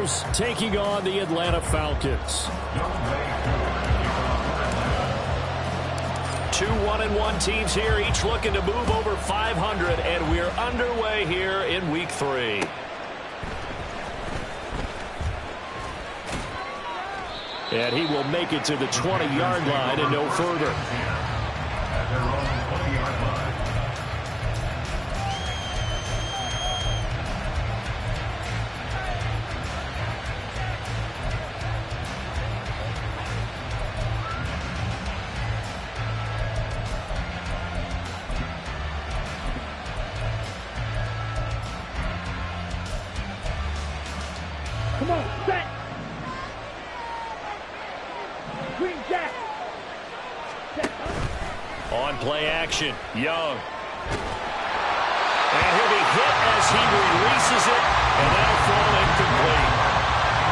Bears taking on the Atlanta Falcons. 2 1-1 teams here, each looking to move over 500, and we're underway here in Week 3. And he will make it to the 20-yard line and no further. Come on, set! Green Jack! Set. On play action, Young. And he'll be hit as he releases it, and that'll fall incomplete.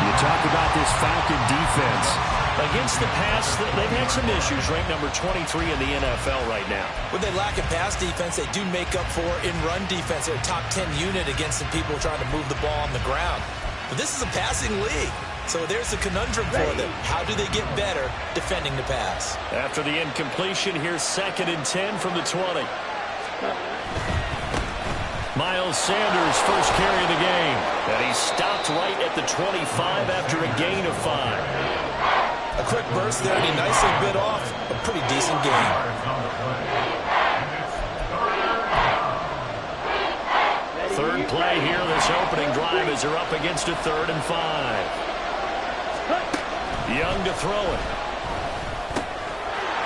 You talk about this Falcon defense. Against the pass, they've had some issues, ranked number 23 in the NFL right now. When they lack in pass defense, they do make up for in run defense. They're a top 10 unit against the people trying to move the ball on the ground. But this is a passing league, so there's a conundrum for them. How do they get better defending the pass? After the incompletion, here's 2nd and 10 from the 20. Miles Sanders first carry of the game. And he stopped right at the 25 after a gain of 5. A quick burst there, and he nicely bit off a pretty decent game. Third play here, this opening drive as they're up against a 3rd and 5. Young to throw it.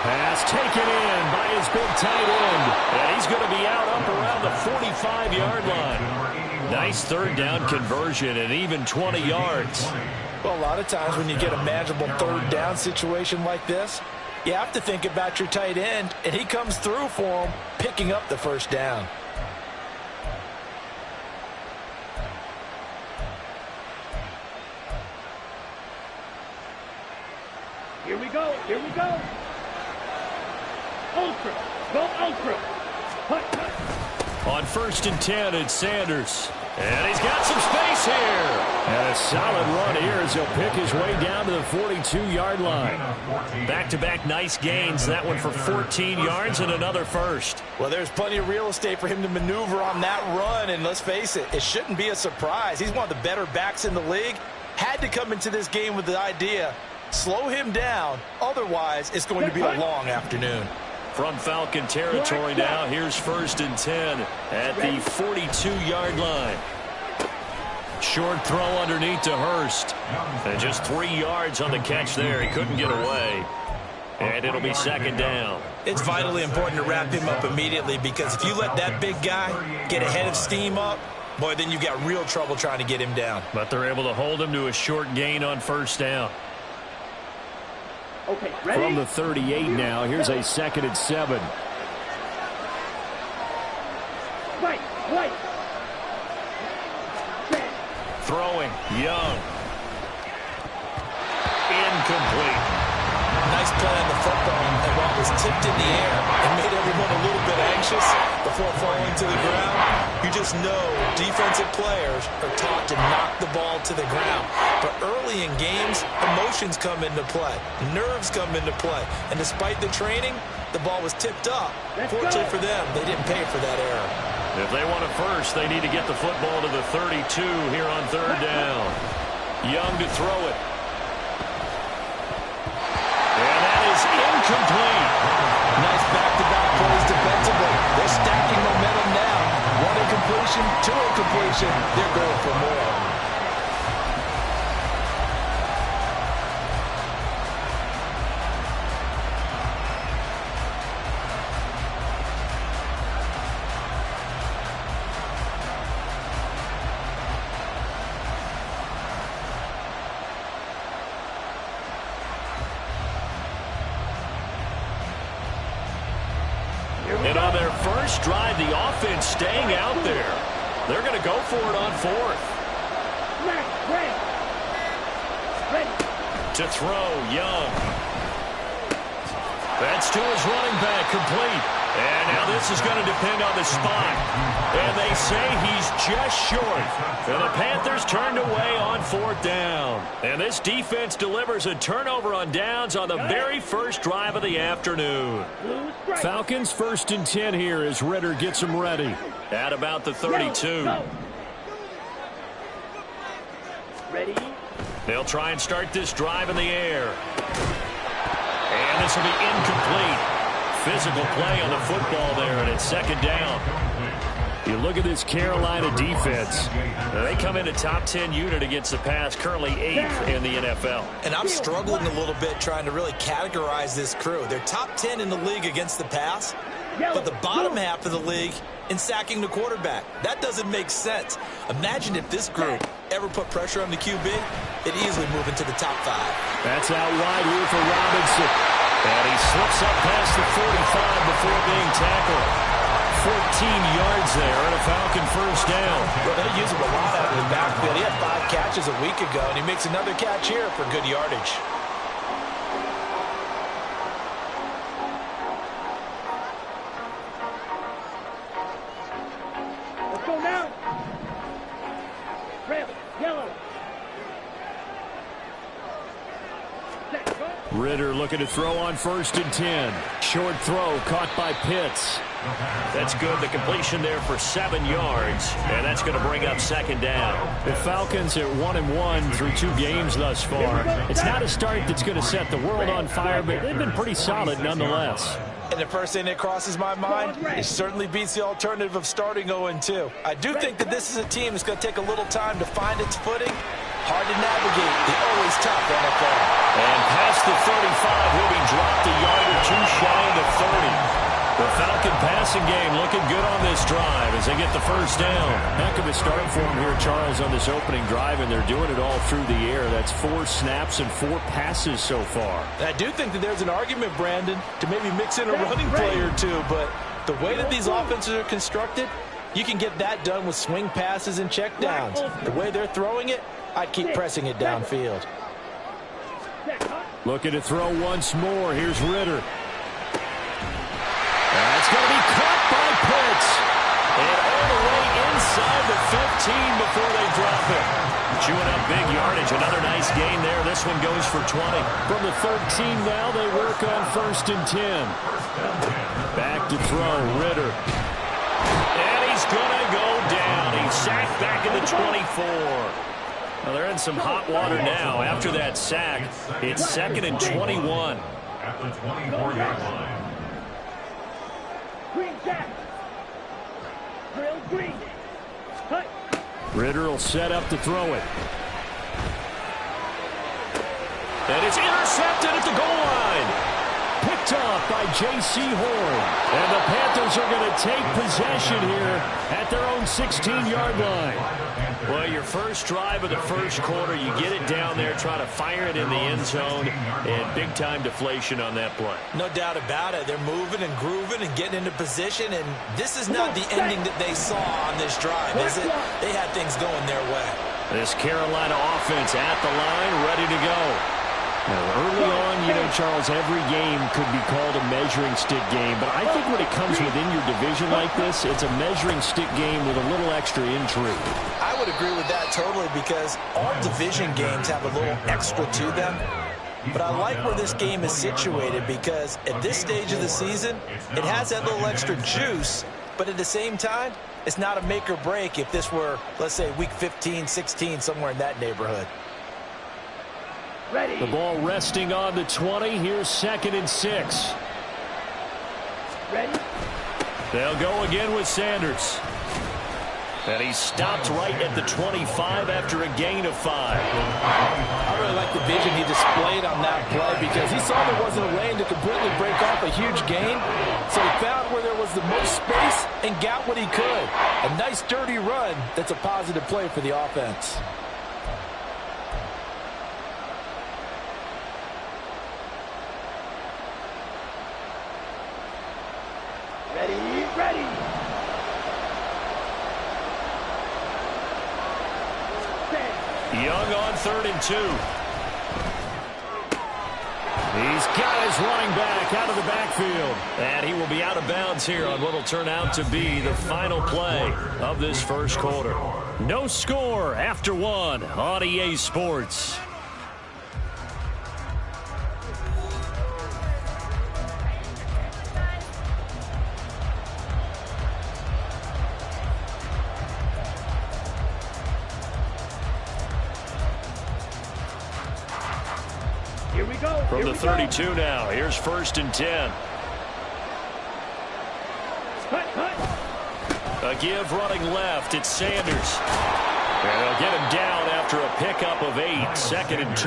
Pass taken in by his big tight end. And he's going to be out up around the 45-yard line. Nice 3rd down conversion and even 20 yards. Well, a lot of times when you get a manageable 3rd down situation like this, you have to think about your tight end, and he comes through for him, picking up the 1st down. Here we go, here we go. Ultra, go ultra. Hut, hut. On 1st and 10, it's Sanders. And he's got some space here. And a solid run here as he'll pick his way down to the 42-yard line. Back-to-back nice gains. That one for 14 yards and another 1st. Well, there's plenty of real estate for him to maneuver on that run. And let's face it, it shouldn't be a surprise. He's one of the better backs in the league. Had to come into this game with the idea, slow him down. Otherwise, it's going to be a long afternoon. From Falcon territory now, here's 1st and 10 at the 42-yard line. Short throw underneath to Hurst. And just 3 yards on the catch there. He couldn't get away. And it'll be 2nd down. It's vitally important to wrap him up immediately, because if you let that big guy get ahead of steam up, boy, then you've got real trouble trying to get him down. But they're able to hold him to a short gain on 1st down. Okay, ready? From the 38 now, here's a 2nd and 7. Right. Throwing, Young. Incomplete. Nice play on the football, and while it was tipped in the air and made everyone a little bit anxious before falling to the ground, you just know defensive players are taught to knock the ball to the ground. But early in games, emotions come into play. Nerves come into play. And despite the training, the ball was tipped up. Fortunately for them, they didn't pay for that error. If they want a 1st, they need to get the football to the 32 here on 3rd down. Young to throw it. And that is incomplete. Nice back-to-back plays defensively. They're stacking momentum now. 1 incompletion, 2 incompletion. They're going for more. And on their first drive, the offense staying out there. They're going to go for it on 4th. To throw, Young. That's to his running back, complete. And now this is going to depend on the spot. And they say he's just short. And the Panthers turned away on 4th down. And this defense delivers a turnover on downs on the very first drive of the afternoon. Falcons 1st and 10 here as Ritter gets them ready. At about the 32. Ready? They'll try and start this drive in the air. And this will be incomplete. Physical play on the football there, and it's 2nd down. You look at this Carolina defense. They come in a top 10 unit against the pass, currently 8th in the NFL. And I'm struggling a little bit trying to really categorize this crew. They're top 10 in the league against the pass, but the bottom half of the league in sacking the quarterback. That doesn't make sense. Imagine if this group ever put pressure on the QB, it'd easily move into the top 5. That's out wide here for Robinson. And he slips up past the 45 before being tackled. 14 yards there and a Falcon 1st down. Well, they use him a lot out of the backfield. He had 5 catches a week ago, and he makes another catch here for good yardage. Let's go now. Red, yellow. Ritter looking to throw on 1st and 10. Short throw caught by Pitts. That's good. The completion there for 7 yards, and that's going to bring up 2nd down. The Falcons at 1-1 through 2 games thus far. It's not a start that's going to set the world on fire, but they've been pretty solid nonetheless. And the first thing that crosses my mind, it certainly beats the alternative of starting 0-2. I do think that this is a team that's going to take a little time to find its footing. Hard to navigate the always tough NFL. And past the 35, he'll be dropped a yard or 2 shy of the 30. The Falcon passing game looking good on this drive as they get the 1st down. Heck of a start for them here, Charles, on this opening drive, and they're doing it all through the air. That's 4 snaps and 4 passes so far. I do think that there's an argument, Brandon, to maybe mix in a running play or two, but the way that these offenses are constructed, you can get that done with swing passes and checkdowns. The way they're throwing it, I'd keep pressing it downfield. Looking to throw once more. Here's Ritter. That's going to be caught by Pitts. And all the way inside the 15 before they drop it. Chewing up big yardage. Another nice gain there. This one goes for 20. From the 13 now, they work on 1st and 10. Back to throw, Ritter. And he's going to go down. He's sacked back in the 24. Well, they're in some hot water now. After that sack, it's 2nd and 21. At the 24-yard line. Green jack. Drill green. Cut. Ritter will set up to throw it. And it's intercepted at the goal line. Picked off by J.C. Horn. And the Panthers are going to take possession here at their own 16-yard line. Well, your first drive of the first quarter, you get it down there, try to fire it in the end zone, and big-time deflation on that play. No doubt about it. They're moving and grooving and getting into position, and this is not the ending that they saw on this drive, is it? They had things going their way. This Carolina offense at the line, ready to go. Now, early on, Charles, every game could be called a measuring stick game, but I think when it comes within your division like this, it's a measuring stick game with a little extra intrigue. I would agree with that totally because all division games have a little extra to them. But I like where this game is situated because at this stage of the season, it has that little extra juice, but at the same time, it's not a make or break if this were, let's say, week 15, 16, somewhere in that neighborhood. Ready. The ball resting on the 20. Here's 2nd and 6. Ready. They'll go again with Sanders. And he stopped right at the 25 after a gain of 5. I really like the vision he displayed on that play because he saw there wasn't a lane to completely break off a huge gain. So he found where there was the most space and got what he could. A nice dirty run that's a positive play for the offense. Ready. Young on 3rd and 2. He's got his running back out of the backfield. And he will be out of bounds here on what will turn out to be the final play of this first quarter. No score after one on EA Sports. Here we go. From the 32 now, here's 1st and 10. A give running left, it's Sanders. And they'll get him down after a pickup of 8, 2nd and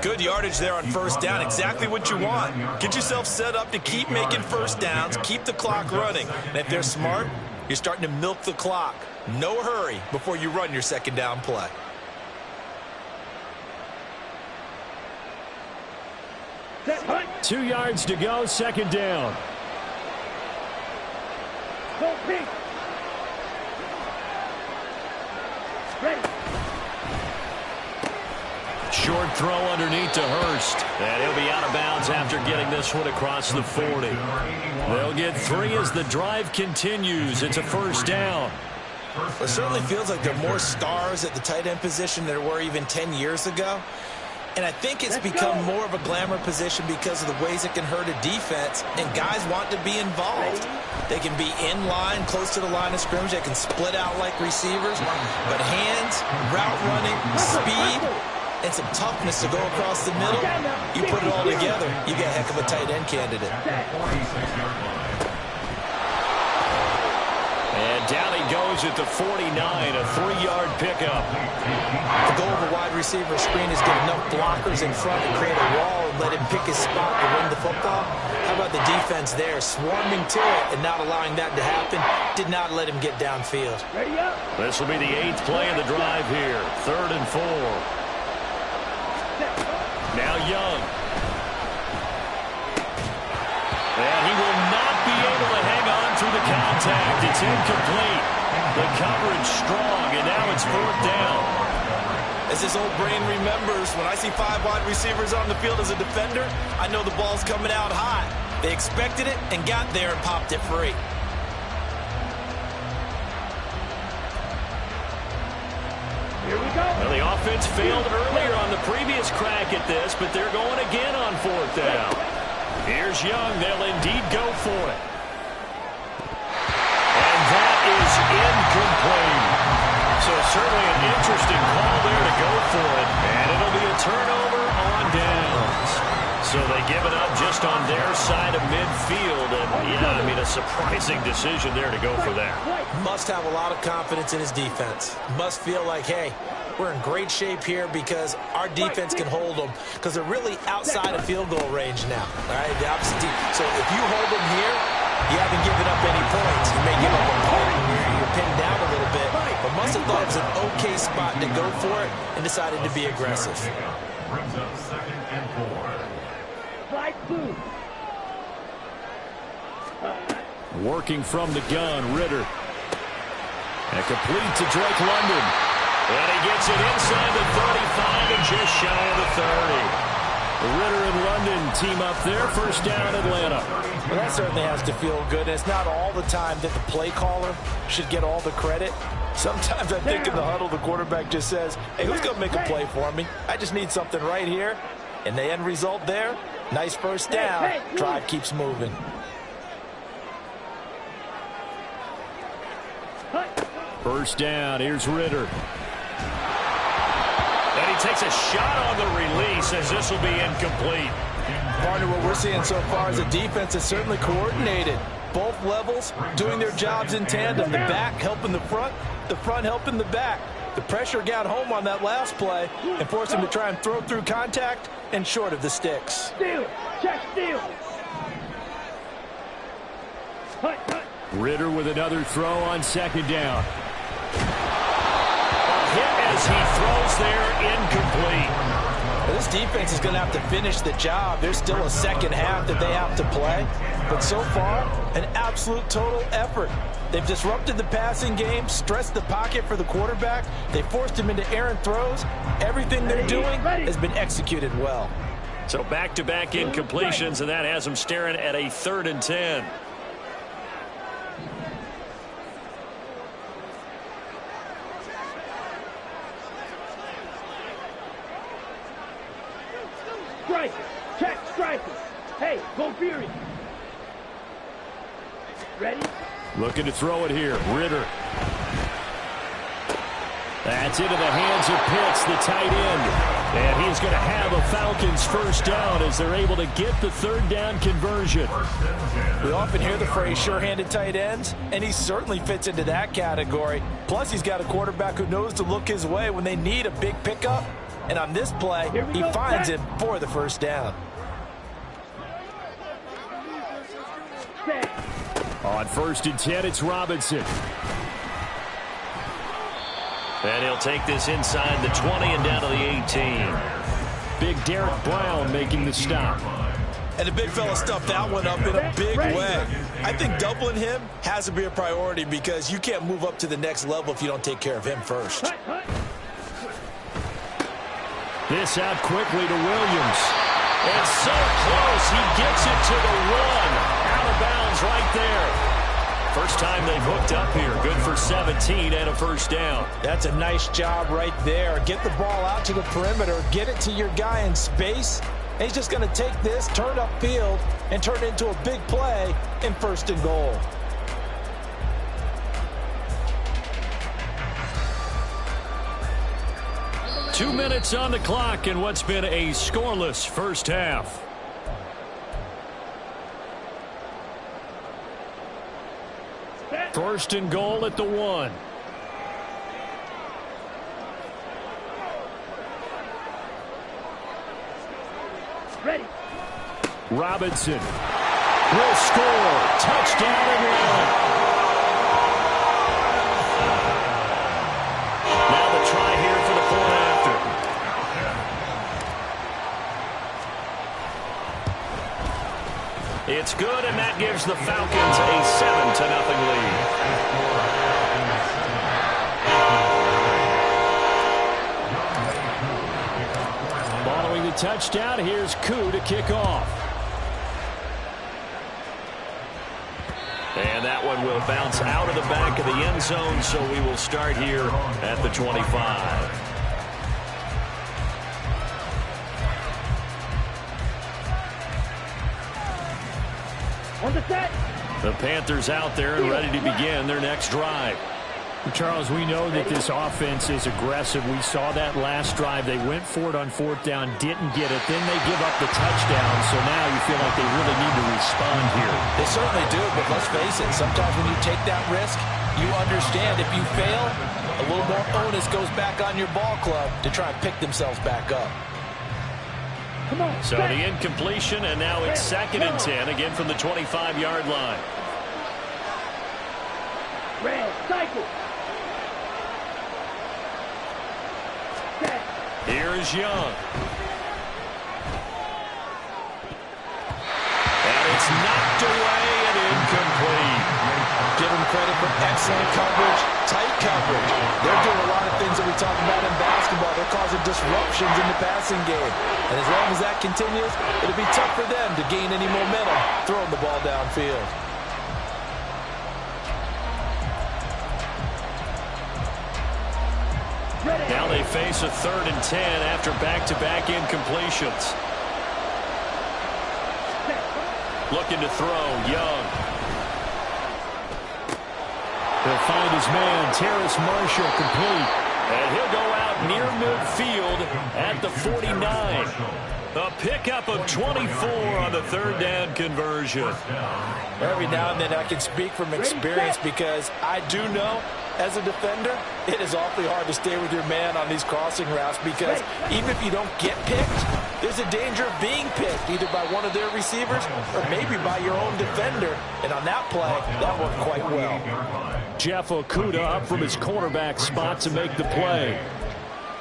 2. Good yardage there on 1st down, exactly what you want. Get yourself set up to keep making 1st downs, keep the clock running. And if they're smart, you're starting to milk the clock. No hurry before you run your 2nd down play. Hunt. 2 yards to go, 2nd down. Go pink. Ready. Short throw underneath to Hurst. And he'll be out of bounds after getting this one across the 40. They'll get 3 as the drive continues. It's a 1st down. It certainly feels like there are more stars at the tight end position than there were even 10 years ago. And I think it's become more of a glamour position because of the ways it can hurt a defense, and guys want to be involved. They can be in line, close to the line of scrimmage. They can split out like receivers. But hands, route running, speed, and some toughness to go across the middle, you put it all together, you get a heck of a tight end candidate. And down he goes at the 49, a 3-yard pickup. The goal of a wide receiver screen is get enough blockers in front to create a wall and let him pick his spot to win the football. How about the defense there, swarming to it and not allowing that to happen? Did not let him get downfield. Ready up. This will be the 8th play of the drive here, 3rd and 4. Now Young. And he will not be able to hang on through the contact. It's incomplete. The coverage strong, and now it's 4th down. As this old brain remembers, when I see 5 wide receivers on the field as a defender, I know the ball's coming out high. They expected it and got there and popped it free. Here we go. Well, the offense failed earlier on the previous crack at this, but they're going again on 4th down. Here's Young. They'll indeed go for it. And that is incomplete. So certainly an interesting call there to go for it. And it'll be a turnover on downs. So they give it up just on their side of midfield. And, yeah, I mean, a surprising decision there to go for that. Must have a lot of confidence in his defense. Must feel like, hey, we're in great shape here because our defense can hold them because they're really outside of field goal range now. All right, the opposite team. So if you hold them here, you haven't given up any points. You may give up a point and you're pinned down a little bit, but must have thought it was an okay spot to go for it and decided to be aggressive. Brings up 2nd and 4. Flight blue. Working from the gun, Ritter. And complete to Drake London. And he gets it inside the 35 and just shy of the 30. Ritter and London team up there. 1st down, Atlanta. Well, that certainly has to feel good. And it's not all the time that the play caller should get all the credit. Sometimes I think in the huddle, the quarterback just says, hey, who's going to make a play for me? I just need something right here. And the end result there, nice 1st down. Drive keeps moving. First down, here's Ritter. And he takes a shot on the release as this will be incomplete. Partner, what we're seeing so far is a defense that's certainly coordinated. Both levels doing their jobs in tandem. The back helping the front helping the back. The pressure got home on that last play and forced him to try and throw through contact and short of the sticks. Steal. Check steal. Ritter with another throw on 2nd down. Hit as he throws there, incomplete. Well, this defense is going to have to finish the job. There's still a 2nd half that they have to play. But so far, an absolute total effort. They've disrupted the passing game, stressed the pocket for the quarterback. They forced him into errant throws. Everything they're doing has been executed well. So back-to-back incompletions, and that has them staring at a 3rd and 10. Striker. Check striker. Hey, go Fury. Ready? Looking to throw it here. Ritter. That's into the hands of Pitts, the tight end. And he's going to have a Falcons first down as they're able to get the 3rd down conversion. We often hear the phrase sure-handed tight ends, and he certainly fits into that category. Plus, he's got a quarterback who knows to look his way when they need a big pickup. And on this play, he finds him for the first down. On 1st and 10, it's Robinson. And he'll take this inside the 20 and down to the 18. Big Derek Brown making the stop. And the big fella stuffed that one up in a big way. I think doubling him has to be a priority because you can't move up to the next level if you don't take care of him first. This out quickly to Williams. It's so close. He gets it to the 1. Out of bounds right there. First time they've hooked up here. Good for 17 and a first down. That's a nice job right there. Get the ball out to the perimeter. Get it to your guy in space. And he's just going to take this, turn upfield, and turn it into a big play in 1st and goal. Two minutes on the clock in what's been a scoreless first half. First and goal at the 1. Ready. Robinson will score. Touchdown and run. Now the try here for the point after. It's good, and that gives the Falcons a 7-0 lead. Following the touchdown, here's Koo to kick off. And that one will bounce out of the back of the end zone, so we will start here at the 25. On the set. The Panthers out there and ready to begin their next drive. Charles, we know that this offense is aggressive. We saw that last drive. They went for it on 4th down, didn't get it. Then they give up the touchdown. So now you feel like they really need to respond here. They certainly do, but let's face it. Sometimes when you take that risk, you understand if you fail, a little more onus goes back on your ball club to try and pick themselves back up. Come on. So the incompletion, and now it's 2nd and 10, again from the 25-yard line. Red, cycle. Here is Young. And it's knocked away and incomplete. Give them credit for excellent coverage, tight coverage. They're doing a lot of things that we talk about in basketball. They're causing disruptions in the passing game. And as long as that continues, it'll be tough for them to gain any momentum throwing the ball downfield. Now they face a 3rd and 10 after back-to-back incompletions. Looking to throw, Young. He'll find his man, Terrace Marshall, complete. And he'll go out near midfield at the 49. A pickup of 24 on the 3rd down conversion. Every now and then I can speak from experience because I do know, as a defender, it is awfully hard to stay with your man on these crossing routes because even if you don't get picked, there's a danger of being picked either by one of their receivers or maybe by your own defender. And on that play, that worked quite well. Jeff Okudah up from his cornerback spot to make the play.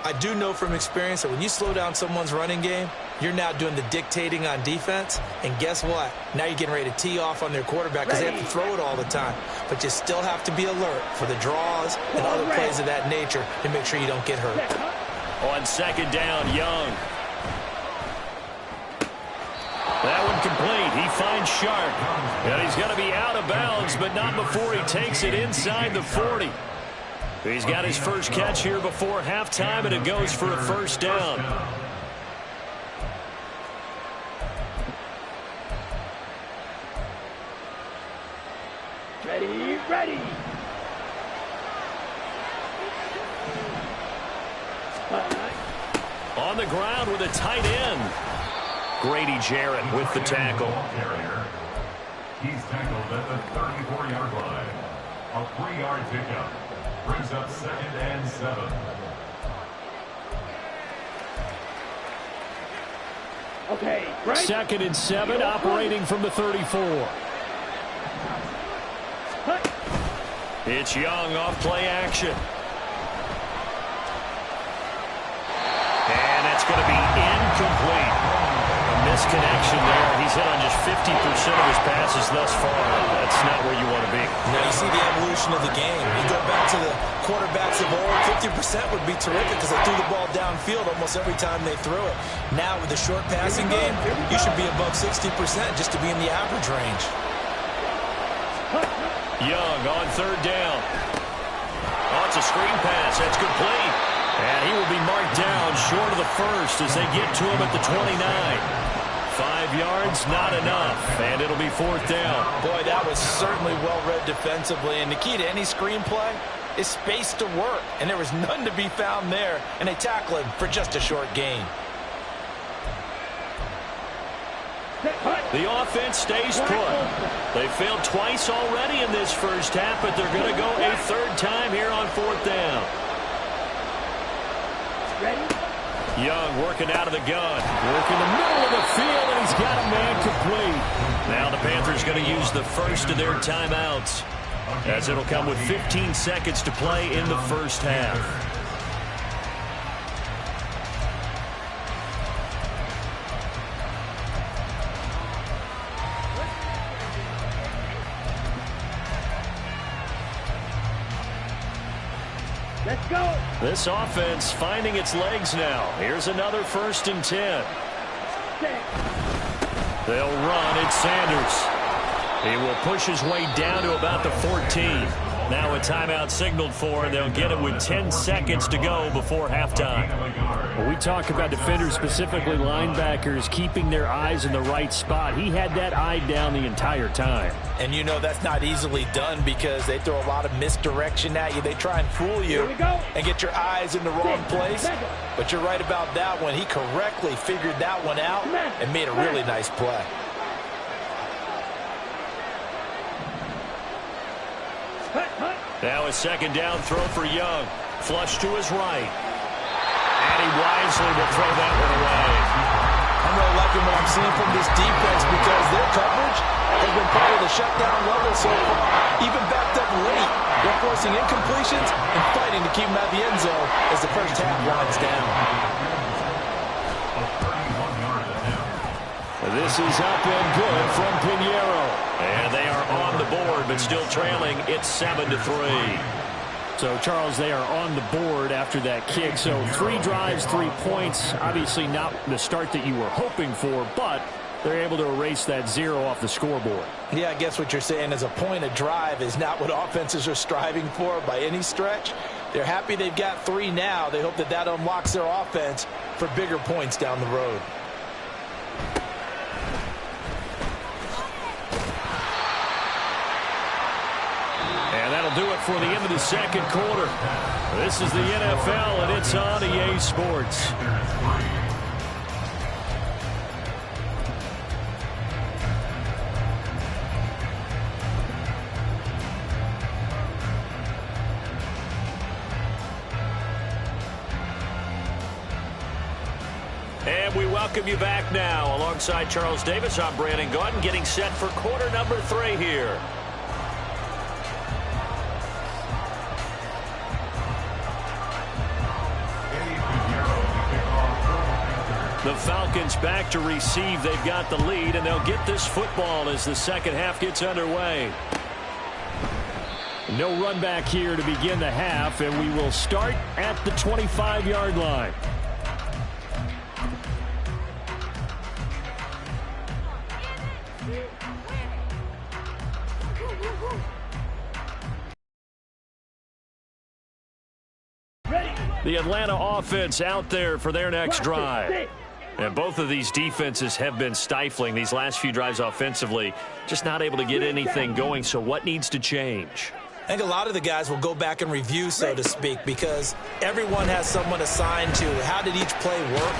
I do know from experience that when you slow down someone's running game, you're now doing the dictating on defense. And guess what? Now you're getting ready to tee off on their quarterback because they have to throw it all the time. But you still have to be alert for the draws and other plays of that nature to make sure you don't get hurt. On 2nd down, Young. That one complete. He finds Sharp. And he's going to be out of bounds, but not before he takes it inside the 40. He's got his first catch here before halftime, and it goes for a first down. Ready, ready. On the ground with a tight end. Grady Jarrett with the tackle. He's tackled at the 34-yard line. A 3-yard pickup brings up 2nd and 7. Okay, right. 2nd and 7, operating from the 34. It's Young off play action. And that's going to be incomplete. A misconnection there. He's hit on just 50% of his passes thus far. That's not where you want to be. Now you see the evolution of the game. You go back to the quarterbacks of old, 50% would be terrific because they threw the ball downfield almost every time they threw it. Now with the short passing game, you should be above 60% just to be in the average range. Young on 3rd down. Oh, it's a screen pass. That's complete. And he will be marked down short of the first as they get to him at the 29. 5 yards, not enough. And it'll be 4th down. Boy, that was certainly well-read defensively. And the key to any screenplay is space to work. And there was none to be found there. And they tackle him for just a short gain. The offense stays put. They failed twice already in this first half, but they're going to go a 3rd time here on 4th down. Young working out of the gun. Working the middle of the field, and he's got a man complete. Now the Panthers going to use the first of their timeouts, as it'll come with 15 seconds to play in the first half. Let's go. This offense finding its legs now. Here's another 1st and 10. They'll run. It's Sanders. He will push his way down to about the 14. Now a timeout signaled for, and they'll get it with 10 seconds to go before halftime. Well, we talk about defenders, specifically linebackers, keeping their eyes in the right spot. He had that eye down the entire time. And you know that's not easily done because they throw a lot of misdirection at you. They try and fool you and get your eyes in the wrong place. But you're right about that one. He correctly figured that one out and made a really nice play. Now a 2nd down throw for Young. Flush to his right. And he wisely will throw that one away. I'm really liking what I'm seeing from this defense because their coverage has been part of the shutdown level so far. Even backed up late. They're forcing incompletions and fighting to keep them out of the end zone as the first half winds down. This is up and good from Pinheiro. And they are on the board, but still trailing. It's 7-3. So, Charles, they are on the board after that kick. So 3 drives, 3 points. Obviously not the start that you were hoping for, but they're able to erase that 0 off the scoreboard. Yeah, I guess what you're saying is a point of drive is not what offenses are striving for by any stretch. They're happy they've got 3 now. They hope that that unlocks their offense for bigger points down the road. And that'll do it for the end of the 2nd quarter. This is the NFL, and it's on EA Sports. And we welcome you back now. Alongside Charles Davis, I'm Brandon Gaudin, getting set for quarter number 3 here. The Falcons back to receive. They've got the lead, and they'll get this football as the 2nd half gets underway. No run back here to begin the half, and we will start at the 25-yard line. The Atlanta offense out there for their next drive. And both of these defenses have been stifling these last few drives offensively. Just not able to get anything going. So what needs to change? I think a lot of the guys will go back and review, so to speak, because everyone has someone assigned to how did each play work.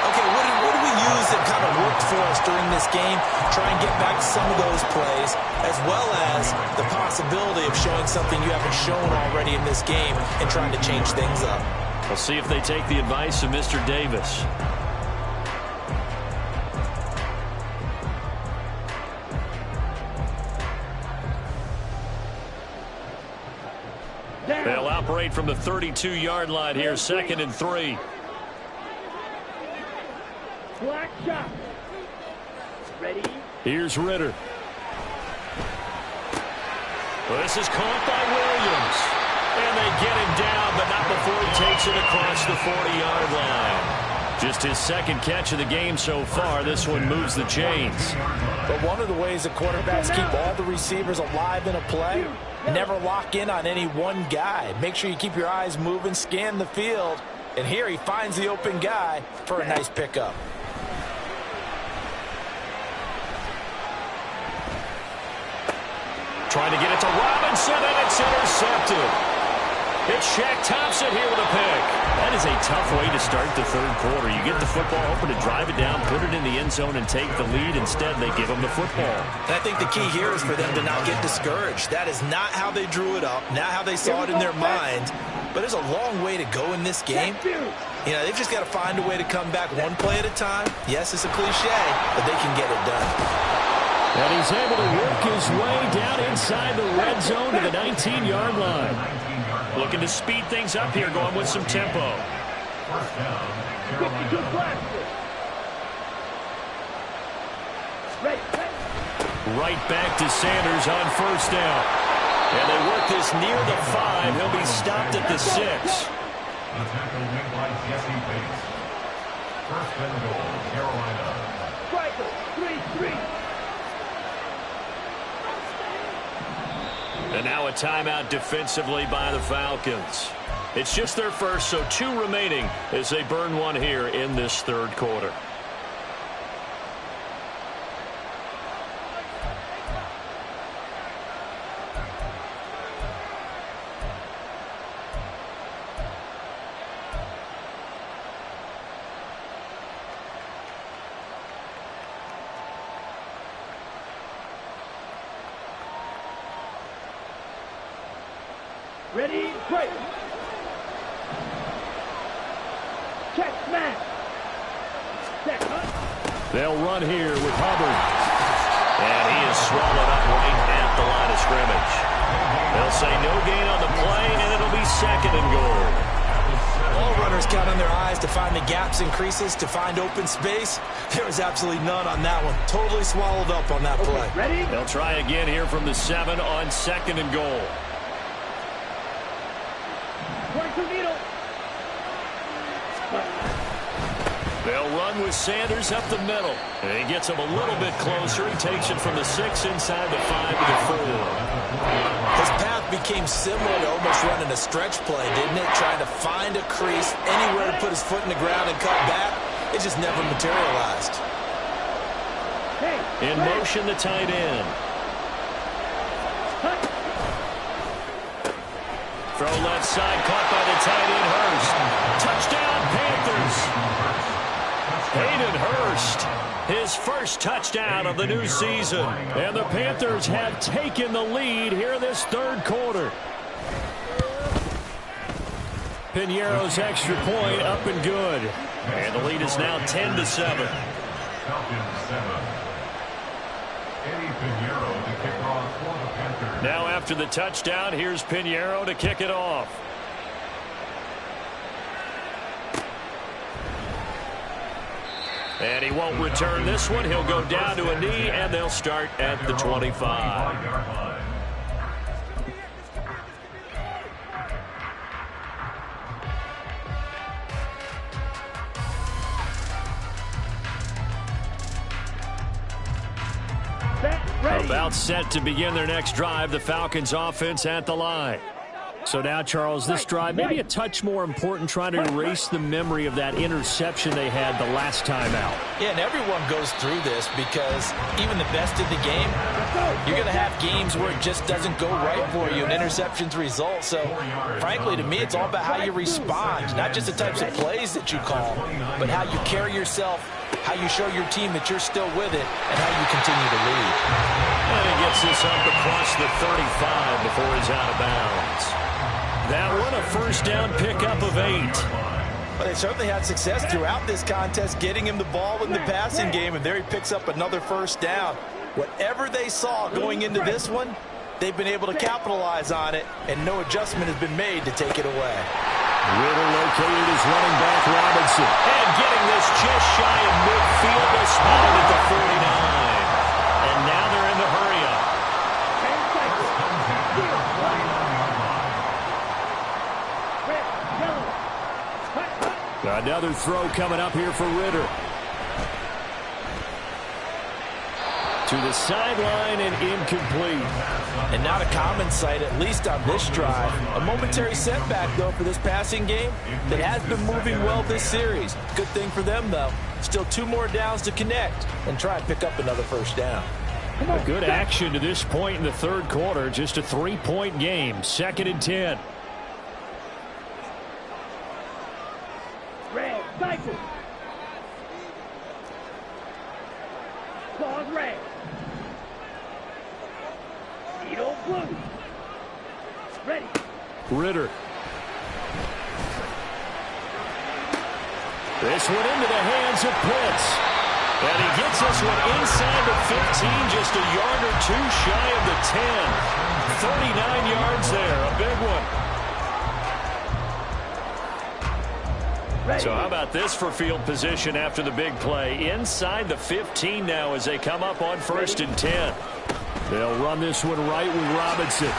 Okay, what do we use that kind of worked for us during this game? Try and get back to some of those plays, as well as the possibility of showing something you haven't shown already in this game and trying to change things up. We'll see if they take the advice of Mr. Davis. They'll operate from the 32-yard line here, 2nd and 3. Black shot. Ready? Here's Ritter. Well, this is caught by Williams. And they get him down, but not before he takes it across the 40-yard line. Just his 2nd catch of the game so far. This one moves the chains. But one of the ways that quarterbacks keep all the receivers alive in a play, never lock in on any one guy. Make sure you keep your eyes moving, scan the field. And here he finds the open guy for a nice pickup. Trying to get it to Robinson, and it's intercepted. It's Shaq Thompson here with a pick. That is a tough way to start the 3rd quarter. You get the football, hoping to drive it down, put it in the end zone, and take the lead. Instead, they give them the football. And I think the key here is for them to not get discouraged. That is not how they drew it up, not how they saw it in their mind. But there's a long way to go in this game. You know, they've just got to find a way to come back one play at a time. Yes, it's a cliche, but they can get it done. And he's able to work his way down inside the red zone to the 19-yard line. Looking to speed things up here, going with some tempo. Right back to Sanders on 1st down. And they work this near the 5. He'll be stopped at the 6. The tackle made by Jesse Bates. 1st and goal, Carolina. Striker, 3-3. And now a timeout defensively by the Falcons. It's just their first, so 2 remaining as they burn one here in this 3rd quarter. Ready, break. Check, smash. Set, huh? They'll run here with Hubbard. And he is swallowed up right at the line of scrimmage. They'll say no gain on the play, and it'll be 2nd and goal. All runners count on their eyes to find the gaps and creases, to find open space. There was absolutely none on that one. Totally swallowed up on that play. Ready? They'll try again here from the 7 on 2nd and goal. They'll run with Sanders up the middle. And he gets him a little bit closer. He takes it from the 6 inside the 5 to the 4. His path became similar to almost running a stretch play, didn't it? Trying to find a crease, anywhere to put his foot in the ground and cut back. It just never materialized. In motion, the tight end. Throw left side, caught by the tight end, Hurst. Touchdown, Panthers. Hayden Hurst, his first touchdown of the new season. And the Panthers have taken the lead here in this 3rd quarter. Piñeiro's extra point up and good. And the lead is now 10-7. Falcons 7. Eddie Piñeiro to kick off for the Panthers. Now after the touchdown, here's Piñeiro to kick it off. And he won't return this one. He'll go down to a knee, and they'll start at the 25. About set to begin their next drive. The Falcons offense at the line. So now, Charles, this drive maybe a touch more important, trying to erase the memory of that interception they had the last time out. Yeah, and everyone goes through this because even the best in the game, you're going to have games where it just doesn't go right for you and interceptions result. So, frankly, to me, it's all about how you respond, not just the types of plays that you call, but how you carry yourself, how you show your team that you're still with it, and how you continue to lead. And he gets this up across the 35 before he's out of bounds. That one a first down pickup of 8. Well, they certainly had success throughout this contest getting him the ball in the passing game, and there he picks up another first down. Whatever they saw going into this one, they've been able to capitalize on it, and no adjustment has been made to take it away. Ritter located his running back Robinson. And getting this just shy of midfield. They spotted at the 49. And now they're in the hurry-up. Another throw coming up here for Ritter. To the sideline and incomplete. And not a common sight, at least on this drive. A momentary setback, though, for this passing game that has been moving well this series. Good thing for them, though. Still 2 more downs to connect and try and pick up another first down. A good action to this point in the third quarter. Just a 3-point game. 2nd and 10. Red, cycle. Claws red. Needle blue. Ready. Ritter. This one into the hands of Pitts. And he gets this one inside the 15, just a yard or 2 shy of the 10. 39 yards there, a big one. So how about this for field position after the big play? Inside the 15 now as they come up on 1st and 10. They'll run this one right with Robinson.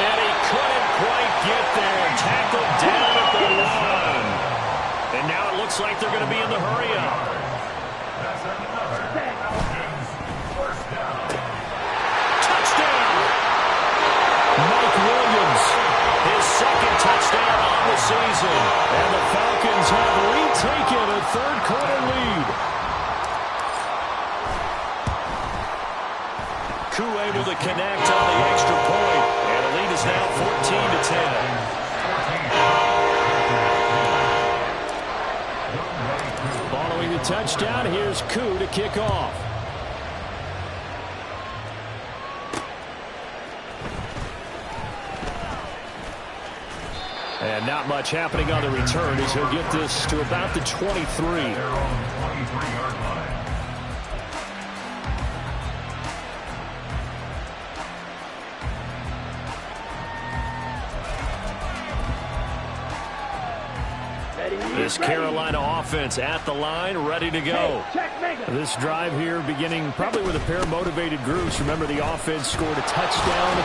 And he couldn't quite get there. Tackled down at the 1. And now it looks like they're going to be in the hurry-up. Touchdown! Mike Williams. His 2nd touchdown on the season. And the Falcons have retaken a third-quarter lead. Koo able to connect on the extra point. And the lead is now 14-10. Following the touchdown, here's Koo to kick off. And not much happening on the return as he'll get this to about the 23. They're on the 23-yard line. This Carolina offense at the line, ready to go. This drive here beginning probably with a pair of motivated groups. Remember, the offense scored a touchdown.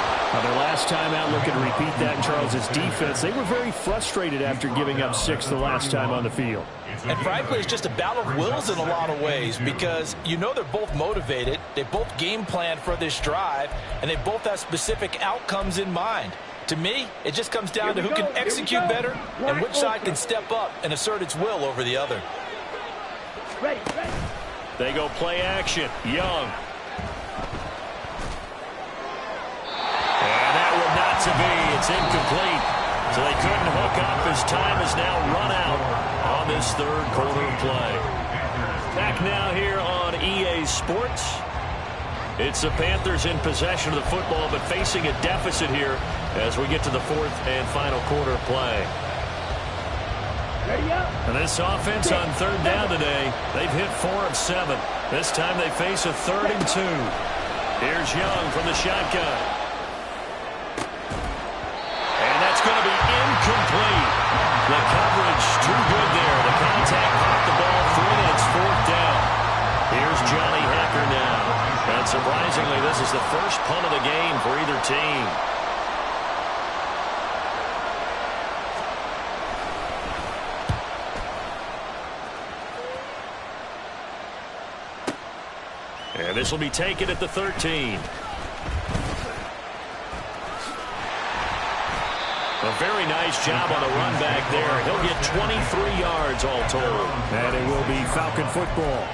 Their last time out, looking to repeat that in Charles's defense. They were very frustrated after giving up 6 the last time on the field. And frankly, it's just a battle of wills in a lot of ways because you know they're both motivated. They both game plan for this drive, and they both have specific outcomes in mind. To me, it just comes down to who can execute better and which side can step up and assert its will over the other. Ready. They go play action. Young. And that one not to be. It's incomplete. So they couldn't hook up as time is now run out on this third quarter play. Back now here on EA Sports. It's the Panthers in possession of the football, but facing a deficit here as we get to the 4th and final quarter play. Ready up. And this offense on 3rd down today, they've hit 4 of 7. This time they face a 3rd and 2. Here's Young from the shotgun. And that's going to be incomplete. The coverage too good there. The contact caught the ball free, and it's 4th down. Here's Johnny Hecker now. And surprisingly, this is the first punt of the game for either team. And this will be taken at the 13. A very nice job on the run back there. He'll get 23 yards all told. And it will be Falcon football.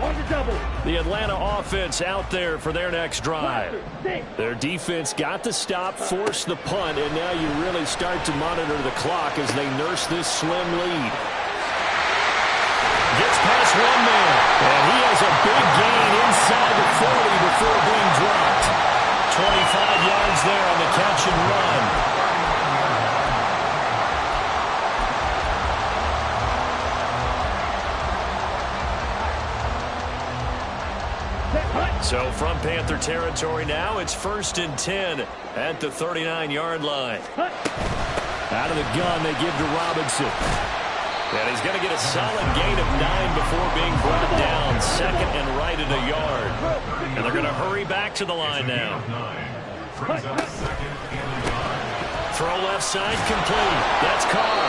On the double. The Atlanta offense out there for their next drive. Their defense got the stop, forced the punt, and now you really start to monitor the clock as they nurse this slim lead. Gets past one man, and he has a big gain inside the 40 before being dropped. 25 yards there on the catch and run. So from Panther territory now, it's 1st and 10 at the 39-yard line. Out of the gun, they give to Robinson. And he's going to get a solid gain of 9 before being brought down. 2nd and right at a yard. And they're going to hurry back to the line now. Throw left side complete. That's Carr.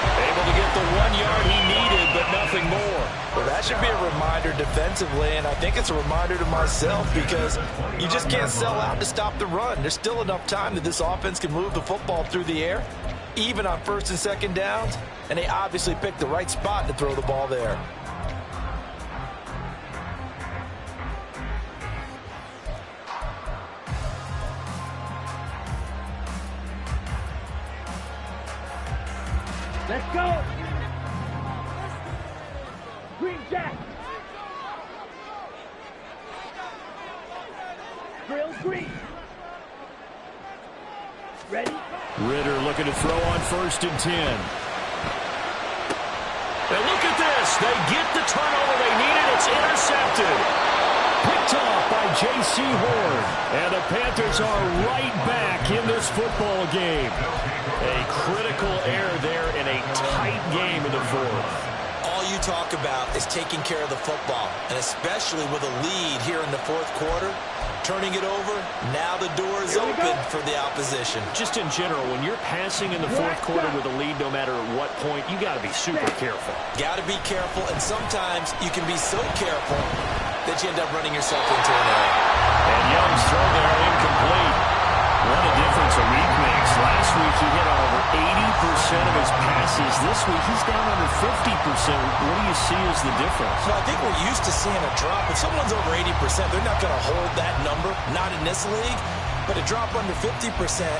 Able to get the 1 yard he needed, but nothing more. Well, that should be a reminder defensively, and I think it's a reminder to myself because you just can't sell out to stop the run. There's still enough time that this offense can move the football through the air, even on 1st and 2nd downs, and they obviously picked the right spot to throw the ball there. Let's go. Green Jack. Drill green. Ready? Ritter looking to throw on 1st and 10. And look at this. They get the turnover they needed. It's intercepted. Picked off by J.C. Horn. And the Panthers are right back in this football game. A critical error there in a tight game in the 4th. All you talk about is taking care of the football, and especially with a lead here in the 4th quarter, turning it over, now the door is open for the opposition. Just in general, when you're passing in the 4th quarter with a lead, no matter at what point, you got to be super careful. Got to be careful, and sometimes you can be so careful that you end up running yourself into an error. And Young's throw there incomplete. What a difference a week makes. Last week he hit over 80% of his passes. This week he's down under 50%. What do you see as the difference? Well, I think we're used to seeing a drop. If someone's over 80%, they're not going to hold that number, not in this league. But a drop under 50%,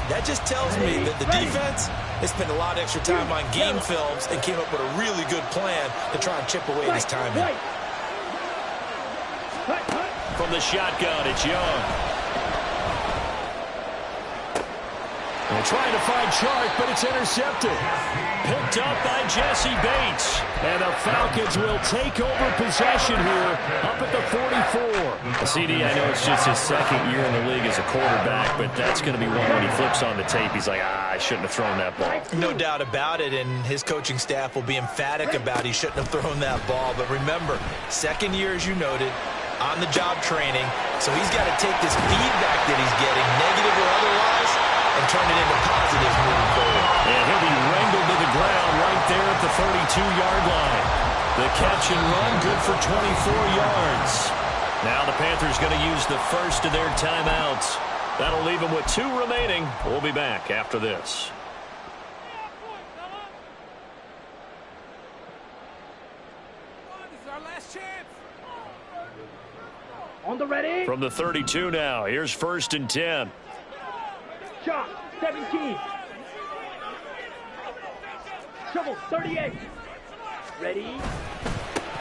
that just tells me that the defense has spent a lot of extra time on game films and came up with a really good plan to try and chip away this time. From the shotgun, it's Young. They're trying to find Chark, but it's intercepted. Picked up by Jesse Bates. And the Falcons will take over possession here up at the 44. CD, I know it's just his 2nd year in the league as a quarterback, but that's going to be one when he flips on the tape. He's like, I shouldn't have thrown that ball. No doubt about it, and his coaching staff will be emphatic about he shouldn't have thrown that ball. But remember, 2nd year, as you noted, on-the-job training, so he's got to take this feedback that he's getting, negative or otherwise, and turn it into positives moving forward. And he'll be wrangled to the ground right there at the 32-yard line. The catch and run, good for 24 yards. Now the Panthers going to use the first of their timeouts. That'll leave them with 2 remaining. We'll be back after this. This is our last chance. On the ready. From the 32 now, here's 1st and 10. Shot, 17. Shovel, 38. Ready.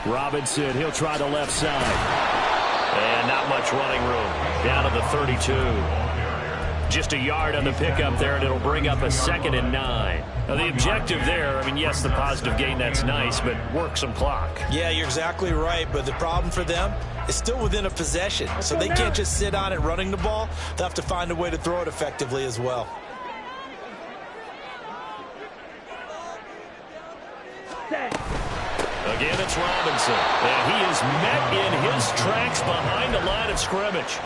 Robinson, he'll try the left side. And not much running room. Down to the 32. Just a yard on the pickup there, and it'll bring up a 2nd and 9. Now, the objective there, I mean, yes, the positive gain, that's nice, but work some clock. Yeah, you're exactly right, but the problem for them is still within a possession, so they can't just sit on it running the ball. They'll have to find a way to throw it effectively as well. Again, it's Robinson. And he is met in his tracks behind the line of scrimmage.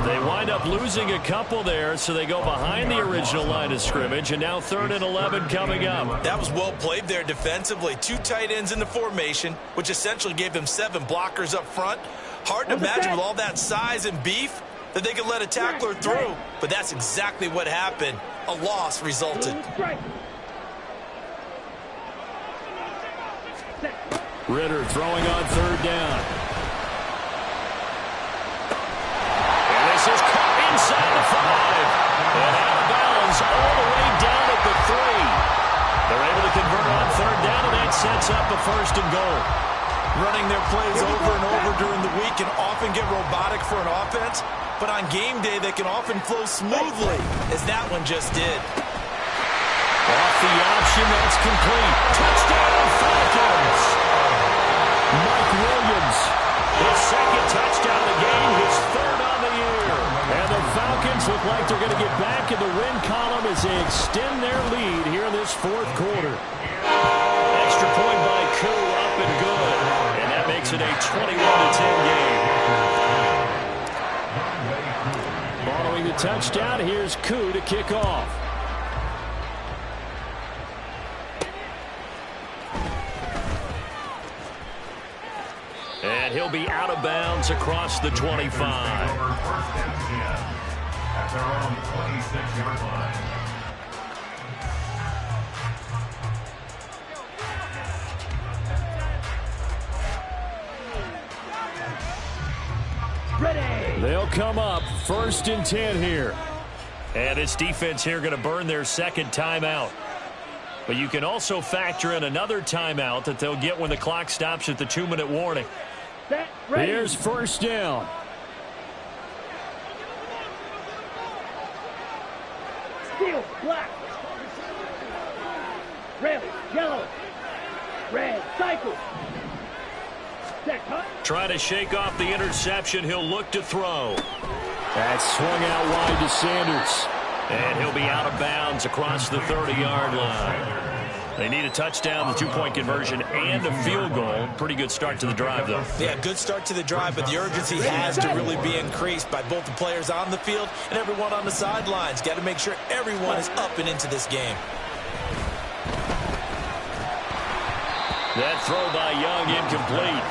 They wind up losing a couple there, so they go behind the original line of scrimmage, and now 3rd and 11 coming up. That was well played there defensively. 2 tight ends in the formation, which essentially gave them 7 blockers up front. Hard to imagine with all that size and beef that they could let a tackler through, but that's exactly what happened. A loss resulted. Ritter throwing on 3rd down. And this is caught inside the 5. And out of bounds all the way down at the 3. They're able to convert on 3rd down, and that sets up a 1st and goal. Running their plays over and over during the week can often get robotic for an offense, but on game day they can often flow smoothly, as that one just did. Off the option, that's complete. Touchdown, Falcons! Mike Williams. His 2nd touchdown of the game, his 3rd on the year. And the Falcons look like they're going to get back in the win column as they extend their lead here in this 4th quarter. Extra point by Koo, up and good. And that makes it a 21-10 game. Following the touchdown, here's Koo to kick off. And he'll be out of bounds across the 25. At their own 26-yard line. Ready. They'll come up 1st and 10 here. And this defense here going to burn their 2nd timeout. But you can also factor in another timeout that they'll get when the clock stops at the 2-minute warning. Set. Ready. Here's 1st down. Steel. Black. Red. Yellow. Red. Cycle. Set. Cut. Trying to shake off the interception. He'll look to throw. That's swung out wide to Sanders. And he'll be out of bounds across the 30-yard line. They need a touchdown, the 2-point conversion, and a field goal. Pretty good start to the drive, though. Yeah, good start to the drive, but the urgency has to really be increased by both the players on the field and everyone on the sidelines. Got to make sure everyone is up and into this game. That throw by Young incomplete.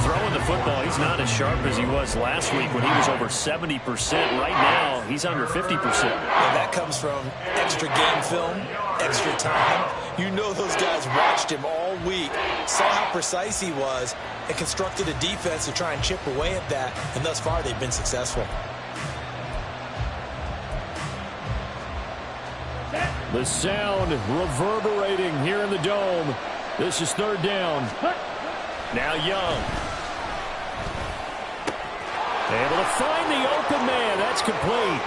Throwing the football, he's not as sharp as he was last week when he was over 70%. Right now, he's under 50%. And that comes from extra game film, extra time. You know those guys watched him all week, saw how precise he was, and constructed a defense to try and chip away at that. And thus far, they've been successful. The sound reverberating here in the dome. This is 3rd down. Now Young. Able to find the open man. That's complete.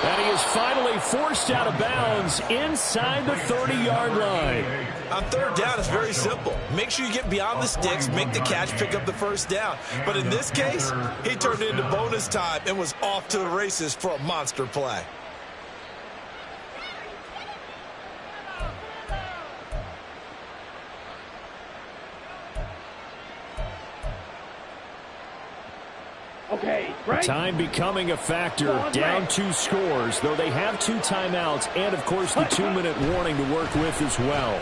And he is finally forced out of bounds inside the 30-yard line. On 3rd down, it's very simple. Make sure you get beyond the sticks, make the catch, pick up the 1st down. But in this case, he turned it into bonus time and was off to the races for a monster play. Okay, right. Time becoming a factor. Down 2 scores, though they have 2 timeouts and, of course, the 2-minute warning to work with as well.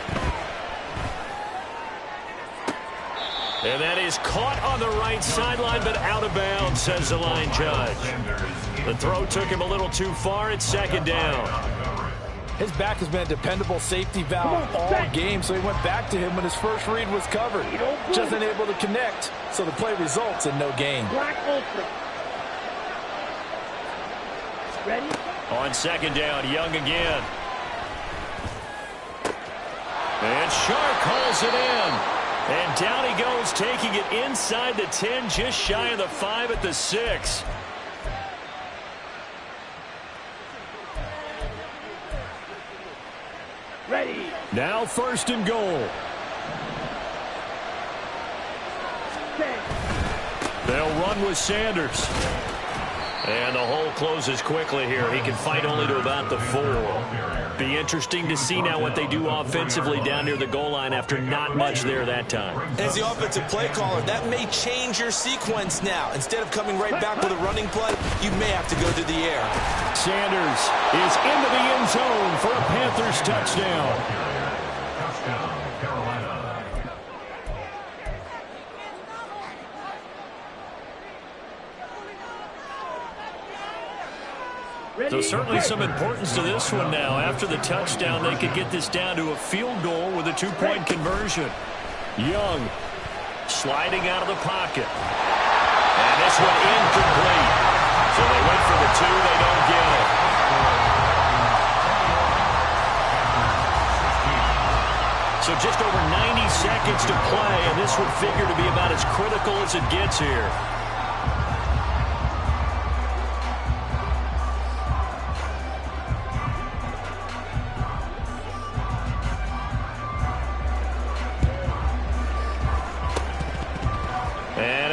And that is caught on the right sideline, but out of bounds, says the line judge. The throw took him a little too far. It's 2nd down. His back has been a dependable safety valve all game, so he went back to him when his first read was covered. Just unable to connect, so the play results in no gain. Black ultra. Ready? On 2nd down, Young again. And Sharp calls it in. And down he goes, taking it inside the 10, just shy of the 5 at the 6. Ready. Now 1st and goal. Set. They'll run with Sanders. And the hole closes quickly here. He can fight only to about the 4. Be interesting to see now what they do offensively down near the goal line after not much there that time. As the offensive play caller, that may change your sequence now. Instead of coming right back with a running play, you may have to go to the air. Sanders is into the end zone for a Panthers touchdown. Touchdown, Carolina. So certainly some importance to this one now. After the touchdown, they could get this down to a field goal with a 2-point conversion. Young sliding out of the pocket. And this one incomplete. So they went for the 2. They don't get it. So just over 90 seconds to play, and this would figure to be about as critical as it gets here.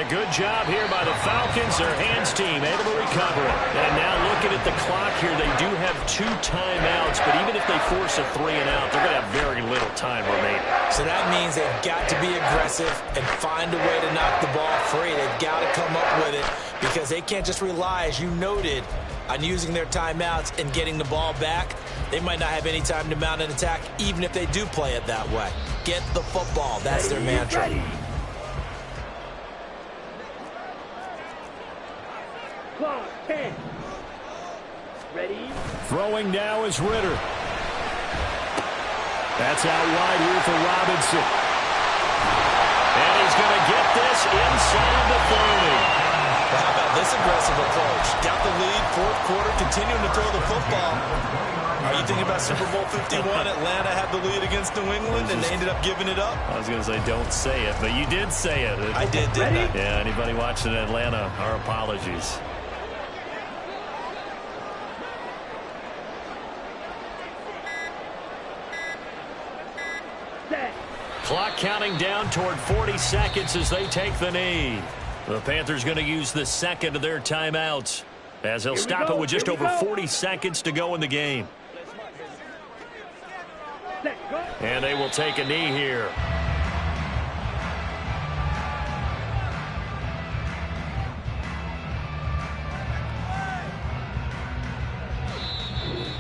Good job here by the Falcons. Their hands team able to recover it. And now looking at the clock here, they do have 2 timeouts, but even if they force a 3 and out, they're going to have very little time remaining. So that means they've got to be aggressive and find a way to knock the ball free. They've got to come up with it because they can't just rely, as you noted, on using their timeouts and getting the ball back. They might not have any time to mount an attack, even if they do play it that way. Get the football. That's their mantra. Clock, 10. Ready? Throwing now is Ritter. That's out wide here for Robinson. And he's going to get this inside the 30. How about this aggressive approach? Got the lead, 4th quarter, continuing to throw the football. Are you thinking about Super Bowl 51? Atlanta had the lead against New England, and they ended up giving it up? I was going to say, don't say it, but you did say it. I did, didn't I? Yeah, anybody watching Atlanta, our apologies. Clock counting down toward 40 seconds as they take the knee. The Panthers going to use the second of their timeouts as they'll stop it with just over 40 seconds to go in the game. And they will take a knee here.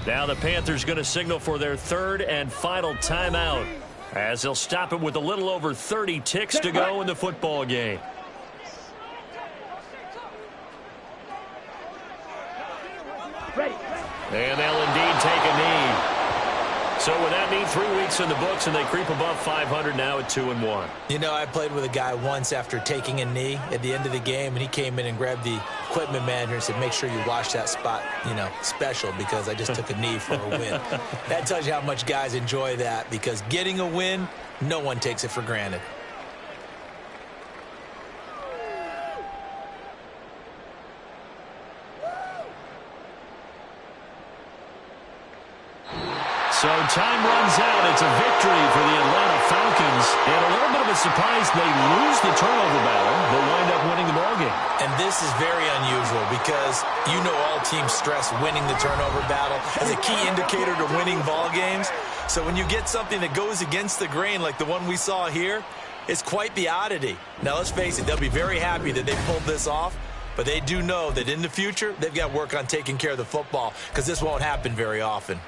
Now the Panthers going to signal for their 3rd and final timeout as they'll stop it with a little over 30 ticks to go in the football game. And they'll indeed take a knee. So with that knee, 3 weeks in the books, and they creep above 500 now at 2-1. You know, I played with a guy once after taking a knee at the end of the game, and he came in and grabbed the equipment manager and said, make sure you wash that spot, you know, special, because I just took a knee for a win. That tells you how much guys enjoy that, because getting a win, no one takes it for granted. So time runs out. It's a victory for the Atlanta Falcons. And a little bit of a surprise, they lose the turnover battle, but wind up winning the ballgame. And this is very unusual because you know all teams stress winning the turnover battle as a key indicator to winning ball games. So when you get something that goes against the grain like the one we saw here, it's quite the oddity. Now, let's face it, they'll be very happy that they pulled this off, but they do know that in the future, they've got to work on taking care of the football because this won't happen very often.